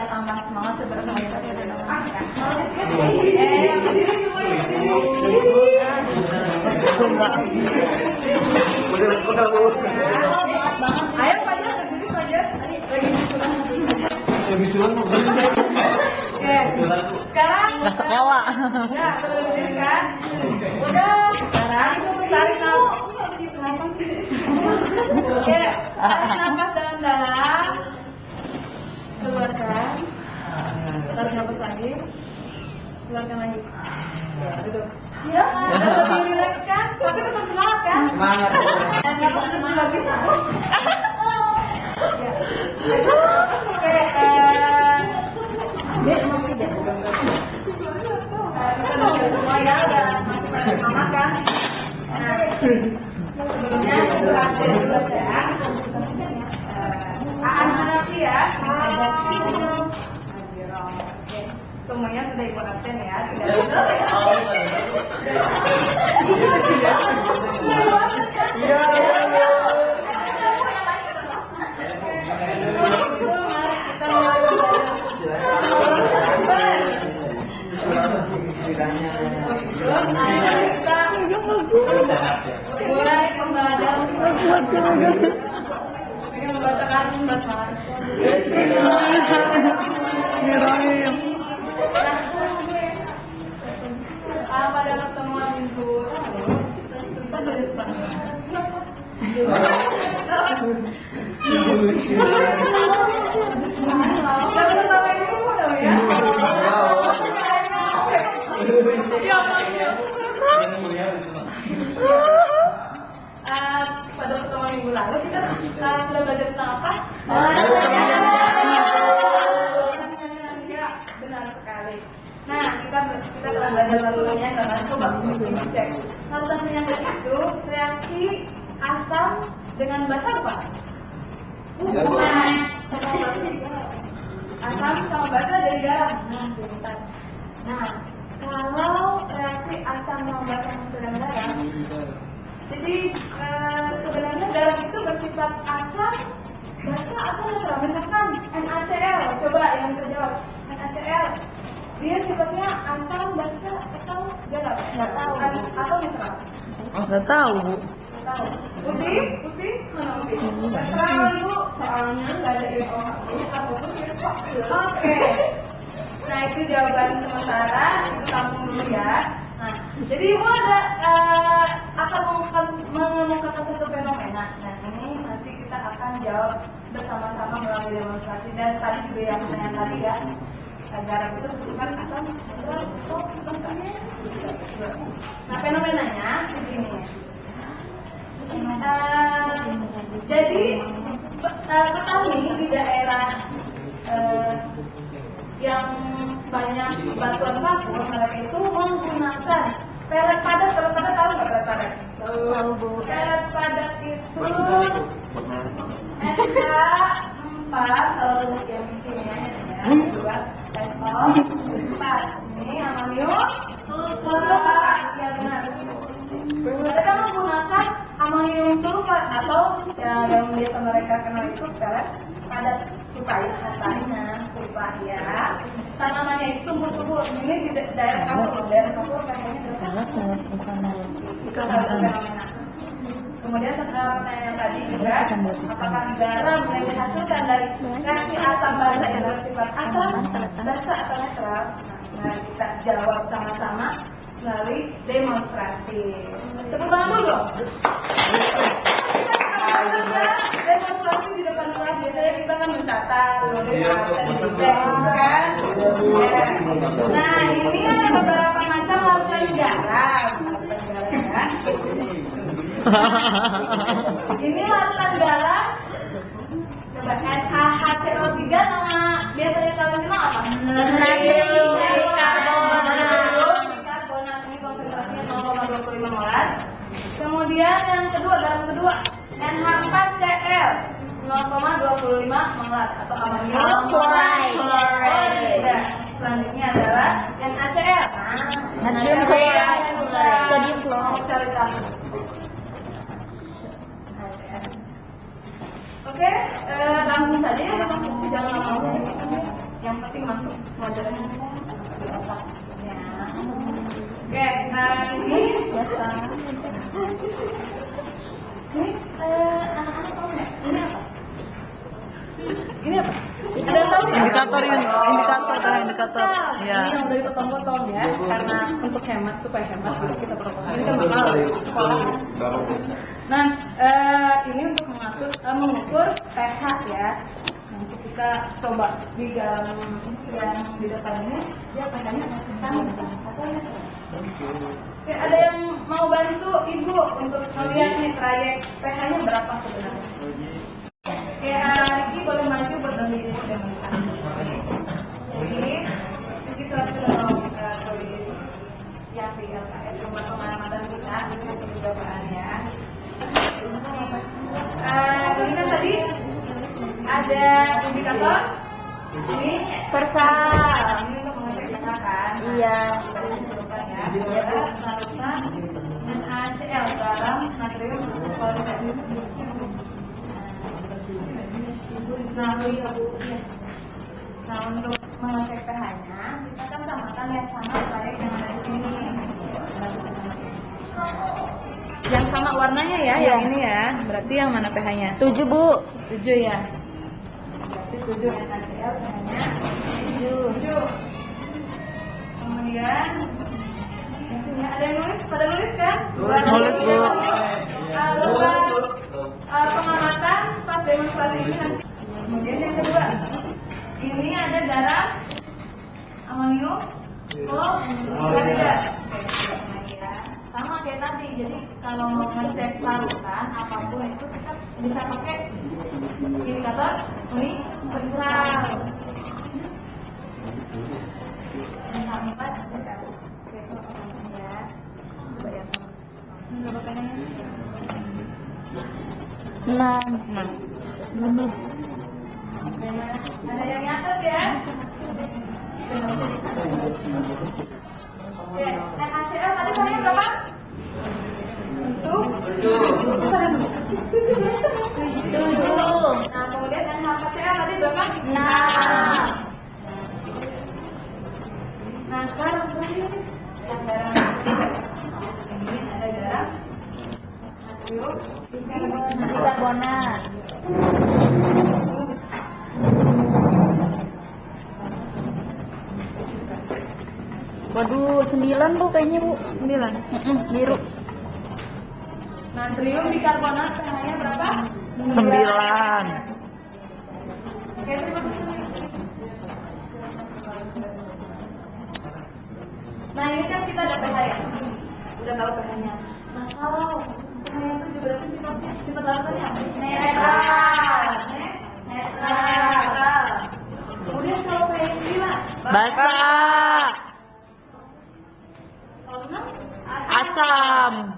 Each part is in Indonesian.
tambah semangat juga sama kita. Ayo Fajar, berdiri Fajar. Lagi sulam. Oke. Sekarang nggak sekolah. ya, berdiri kan? Udah. Sekarang tarik nafas. Oke, tarik nafas dalam-dalam. Keluarkan. Tarik nafas lagi. Keluarkan lagi. Ya, duduk. Ya, lebih rileks kan? Tapi tetap semangat kan? Semangat. Dan nafas juga bisa. Ya. Oke, dia emang tidak. Kita udah semua ya, udah masih pada semangat kan? Nah, sebelumnya kedua absen dulu ya. Aan Hanafi ya. Oke, semuanya sudah ikut absen ya, sudah betul ya. Mulai pembelajaran ini membacakan bacaan. Pada pertemuan minggu pada pertemuan minggu lalu kita sudah belajar tentang apa? Ya, benar sekali. Nah, kita telah belajar laluannya, dan coba cek. Larutan penyangga itu reaksi asam dengan basa apa? Bukan. Asam sama basa dari garam. Nah, kalau reaksi asam sama basa dengan garam, jadi sebenarnya garam itu bersifat asam, basa atau netral. Misalkan NaCl, coba yang terjawab. NaCl, dia sifatnya asam, basa atau garam? Nggak tahu. Atau netral? Nggak tahu, Bu. Nggak tahu. Putih mana putih? Netral itu soalnya nggak ada Oke. Nah itu jawaban sementara, itu kamu dulu ya. Nah, jadi Ibu ada akan mengemukakan satu fenomena. Nah ini nanti kita akan jawab bersama-sama melalui demonstrasi, dan tadi juga yang pertanyaan tadi ya, garam itu bukan asam. Nah fenomenanya begini. Jadi ketahui di daerah yang banyak batuan kapur, mereka itu menggunakan pelet padat. Pelet padat tahu nggak pelet padat? Tahu, Bu. Pelet padat itu NH4 kalau tulis yang kimia ya, 2SO4. Ini amonium sulfat. Ya benar. Mereka menggunakan amonium sulfat atau yang biasa mereka kenal itu pelet padat, supaya katanya supaya tanamannya itu tumbuh subur. Ini di daerah kapur kayaknya fenomena. Kemudian pertanyaan yang tadi juga, apakah garam yang dihasilkan dari reaksi asam basa yang bersifat asam, basa atau netral? Nah, kita jawab sama-sama melalui demonstrasi. Tepuk tangan dulu dong. Demonstrasi di depan kelas, biasanya kita kan mencatat, kan? Nah, ini ada beberapa macam larutan garam. Ini larutan garam. Coba NaHCO3 sama biasanya kalian kenal apa? Bikarbonat. Ini konsentrasinya 0,25 molar. Kemudian yang kedua, garam kedua, NH4Cl 0,25 molar atau amonium chloride. Selanjutnya adalah NaCl. Natrium chloride, sodium chloride. Oke, langsung saja ya, jangan lama-lama. Yang yang penting masuk wajarnya di otak. Ya. Oke, nah ini Biasa. ini anak-anak tahu nggak? Ini apa? Ini apa? Ada yang tahu nggak? Indikator indikator. Ya. Ini yang udah dipotong-potong ya, karena untuk hemat supaya hemat jadi kita potong. Ini kan mahal sekolah. Nah, ini untuk mengukur pH ya. Nanti kita coba di garam yang di depan ini, dia pH-nya sama atau ya? Oke, ada yang mau bantu ibu untuk melihat nih trayek pH-nya berapa sebenarnya? Ya, Riki boleh maju buat bantu ibu dan jadi kita sudah kita tulis yang di LKS rumah pengamatan kita ini penjabaannya. Ini kan tadi ada indikator ini persal ini untuk mengecek pH kan? Iya. Tadi disebutkan ya. Larutan NaCl garam natrium klorida. Nah, untuk mengecek pH-nya kita kan samakan yang sama trayek yang ada di sini. Yang sama warnanya ya, yang ini ya. Berarti yang mana pH-nya? 7, Bu. 7 ya. Berarti 7 NaCl pH-nya 7. Kemudian ada yang nulis? Pada nulis kan? Nulis, Bu. Pengamatan pas demonstrasi ini nanti. Kemudian yang kedua, ini ada garam, amonium, klorida. Sama kayak tadi. Jadi kalau mau ngecek larutan apapun itu kita bisa pakai indikator universal. Misalnya ya, coba ya. Berapa penanya? 6. Ada yang nyatet ya? Oke, NaCl tadi pH-nya berapa? 7. Nah, kemudian NaCl tadi berapa? 6. Nah, sekarang yang garam ini ada garam, natrium, Bikarbonat. Waduh, 9 Bu kayaknya Bu. 9. Biru. Natrium bikarbonat pH-nya berapa? 9. Oke, terima kasih. Nah, ini kan kita ada pH ya. Udah tahu pH-nya. Nah, kalau pH-nya 7 berarti sifat larutannya apa? Netral. Netral. Kemudian kalau pH 9 Basah. Kalau 6 Asam.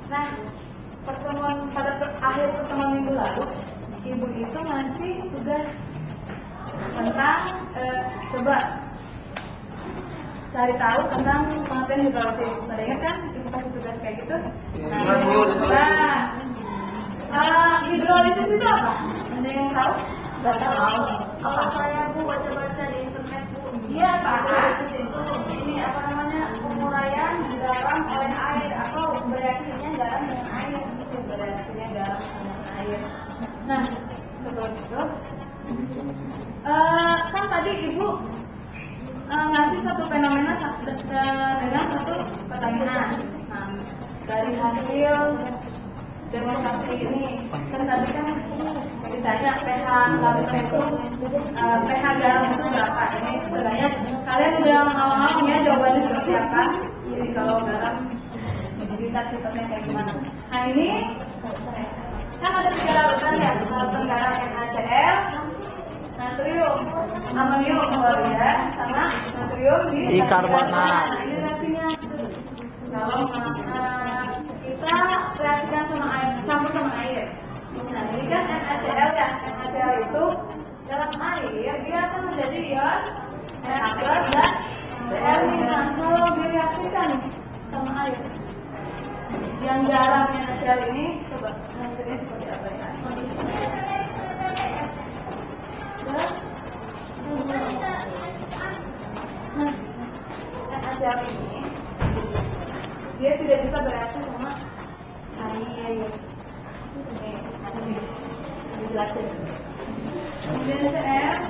Nah, pada akhir pertemuan minggu lalu, ibu itu ngasih tugas tentang coba cari tahu tentang pengertian hidrolisis. Ada ingat kan? Ibu kasih tugas kayak gitu. Hidrolisis itu apa? Ada yang tahu? Gak tahu. Kalau saya Bu baca-baca di internet Bu, iya Pak, hidrolisis itu ini apa namanya penguraian garam oleh air atau bereaksinya garam dengan air, bereaksinya garam dengan air. Nah, sebelum itu, kan tadi Ibu ngasih satu fenomena dengan satu pertanyaan. Nah, dari hasil demonstrasi ini, kan tadi kan ditanya pH larutan itu, pH garam itu berapa? Ini sebenarnya kalian udah ngawang-ngawang ya jawabannya seperti apa. Jadi kalau garam bisa sifatnya kayak gimana? Nah ini kan ada 3 larutan ya, larutan garam NaCl, natrium, amonium klorida, sama natrium bikarbonat. Nah ini reaksinya. Kalau kita reaksikan sama air, campur sama air. Nah ini kan NaCl ya, NaCl itu dalam air dia akan menjadi ion Na+ dan Cl-. Kalau direaksikan sama air, yang garam NaCl ini coba hasilnya seperti apa ya? sel ini dia tidak bisa bereaksi sama air. Ini dijelasin. Kemudian Cl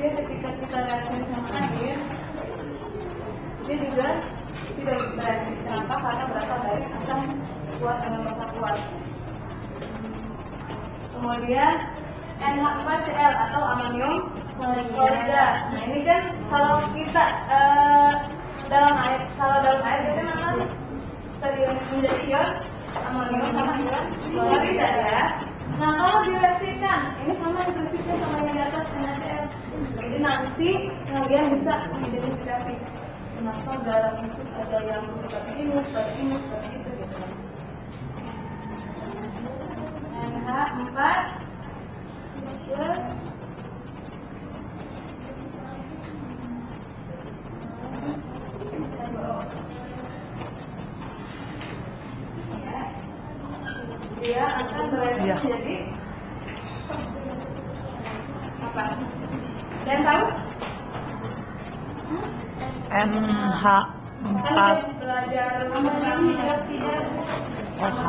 dia ketika kita reaksi sama air dia juga tidak bereaksi. Kenapa? Karena berasal dari asam kuat dengan basa kuat. Kemudian NH4Cl atau amonium klorida. Nah ini kan kalau kita dalam air biasanya akan menjadi ion amonium sama ion klorida ya. Nah kalau direaksikan, ini sama prinsipnya sama yang di atas NaCl. Jadi nanti kalian bisa mengidentifikasi kenapa garam itu ada yang seperti ini, seperti ini, seperti itu gitu. NH4 dia akan bereaksi menjadi apa? Kalian tahu? NH4 Kan belajar hidroksida. OH.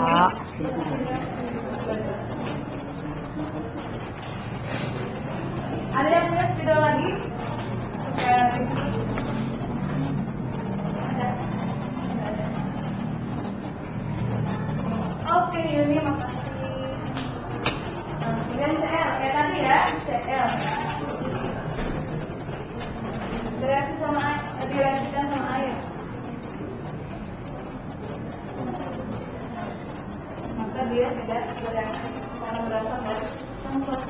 Ada yang punya spidol lagi? Ada? Nggak ada. Oke, ini makasih. Kemudian Cl, kayak tadi ya, Cl. Bereaksi sama air, direaksikan sama air. Maka dia tidak bereaksi karena berasal dari sampah.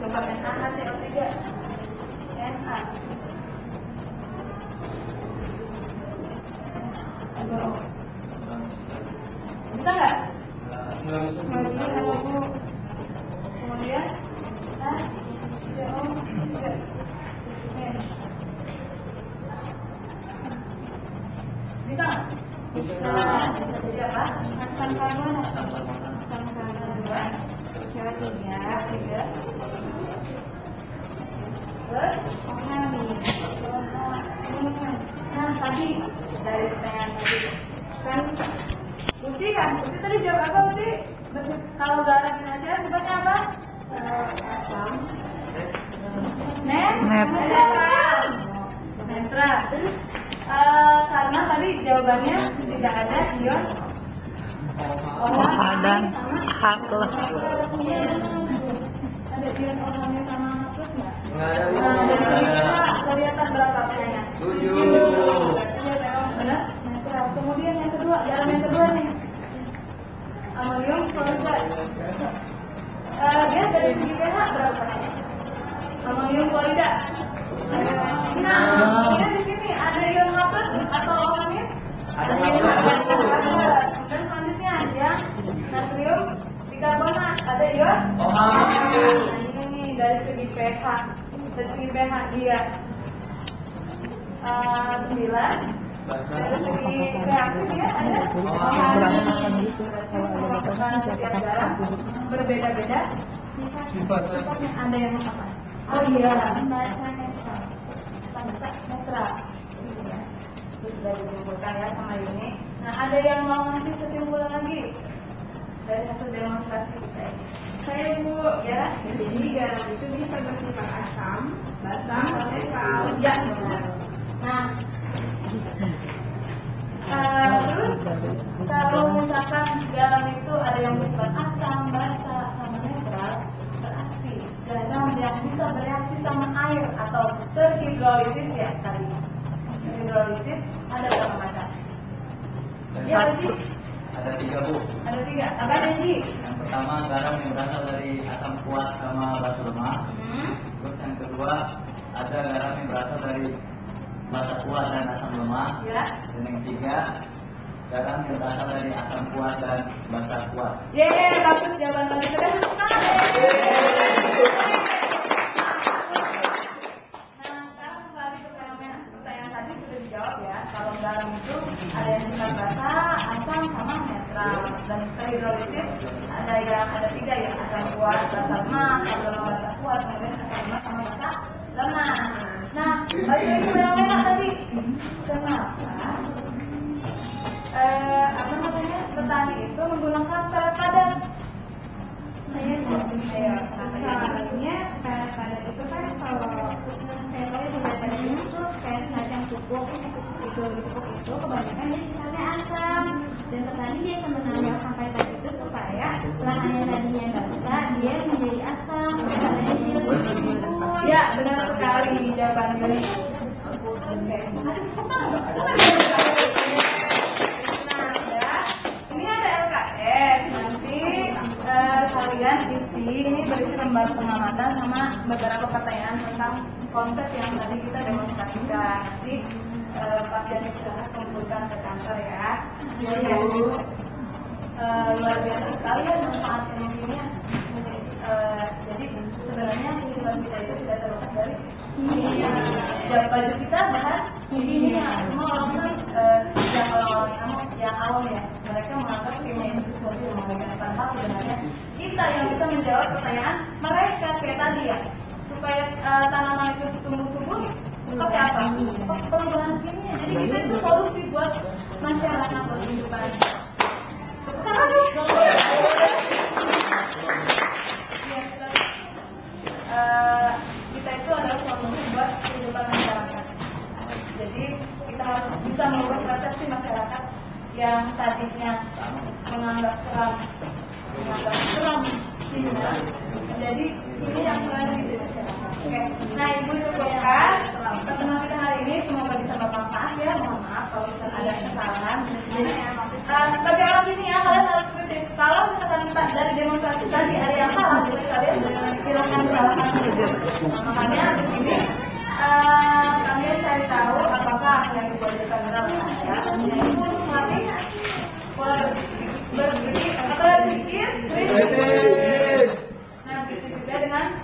Coba NaCl3, Na. Bisa nggak? Nggak bisa. Kemudian bisa nggak? Bisa. Jadi apa? Asam karbonat. Asam karbonat 2, tiga. Terus nah tadi dari pertanyaan tadi kan Uti tadi jawab apa Uti? Kalau garam ini aja sebutnya apa? Asam netral. Karena tadi jawabannya tidak ada ion OH dan H+. Ada ion OH-nya sama H+ nggak? Nah, dari sini kita kelihatan berapa persennya? 7. Berarti dia memang benar netral. Kemudian yang kedua, garam yang kedua nih, amonium klorida. Dia dari segi pH berapa? Amonium klorida. Nah, kemudian di sini ada ion H+ atau OH-nya? Ada ion H+. Kemudian selanjutnya yang natrium bikarbonat, ada ion OH. Ini dari segi pH. Dari segi pH dia 9. Dari segi reaksi dia ada karena setiap garam berbeda-beda sifatnya. Ada yang apa? Oh iya, bahasa netral. Netral. Itu sudah disimpulkan ya sama ini. Nah, ada yang mau ngasih kesimpulan lagi dari hasil demonstrasi kita ini? Saya Bu, ya. Jadi garam itu bisa bersifat asam, basa, atau netral. Ya, benar. Nah, terus kalau misalkan garam itu ada yang bersifat asam, basa, sama netral, berarti garam yang bisa bereaksi sama air atau terhidrolisis ya tadi. Terhidrolisis ada berapa macam? Ya, Ji? Ada 3 Bu. Ada 3. Apa aja Ji? Yang pertama garam yang berasal dari asam kuat sama basa lemak. Terus yang kedua ada garam yang berasal dari basa kuat dan asam lemak. Ya. Dan yang ketiga garam yang berasal dari asam kuat dan basa kuat. Yeay, bagus jawaban tadi keren sekali. Nah, sekarang kembali ke fenomena. Pertanyaan tadi sudah dijawab ya. Kalau garam itu ada yang sifat basa, asam, sama netral. Dan terhidrolisis ada tiga ya, asam kuat, basa lemak, asam lemak basa kuat, kemudian asam lemak sama basa lemak. Nah, balik lagi ke fenomena tadi, kenapa petani itu menggunakan pelet padat? Soalnya pelet padat itu kan kalau saya tahu di pelet itu kayak semacam pupuk itu kebanyakan dia sifatnya asam, dan petani biasa menambahkan pelet padat itu supaya lahan yang tadinya basa dia menjadi asam, lahannya jadi lebih subur. Ya, benar sekali jawabannya. Nah, ya, ini ada LKS. Nanti kalian isi ini berisi lembar pengamatan sama beberapa pertanyaan tentang konsep yang tadi kita demonstrasikan. Nanti pasien bisa kumpulkan ke kantor ya. Jadi luar biasa sekali ya manfaat energinya. Jadi sebenarnya kehidupan kita itu tidak terlepas dari ini baju kita, bahkan ini semua orang kan yang orang-orang yang awam ya, mereka menganggap kimia ini sesuatu yang mengagetkan. Sebenarnya kita yang bisa menjawab pertanyaan mereka kayak tadi ya, supaya tanaman itu tumbuh subur pakai apa? Perubahan kimia. Jadi kita itu solusi buat masyarakat, buat kehidupan. Kita itu adalah solusi buat kehidupan masyarakat. Jadi kita harus bisa merubah persepsi masyarakat yang tadinya menganggap seram hina menjadi ini yang berada di masyarakat. Oke. Nah, Ibu cukupkan pertemuan kita hari ini, semoga bisa bermanfaat ya. Mohon maaf kalau misalnya ada kesalahan. Jadi bagi orang ini ya, kalian harus kritis. Kalau misalkan dari demonstrasi tadi ada yang salah, jadi kalian silahkan disalahkan. Makanya di sini kalian cari tahu apakah yang dibuatkan benar atau tidak. Yaitu melatih pola berpikir atau berpikir kritis. Nah, kritis juga dengan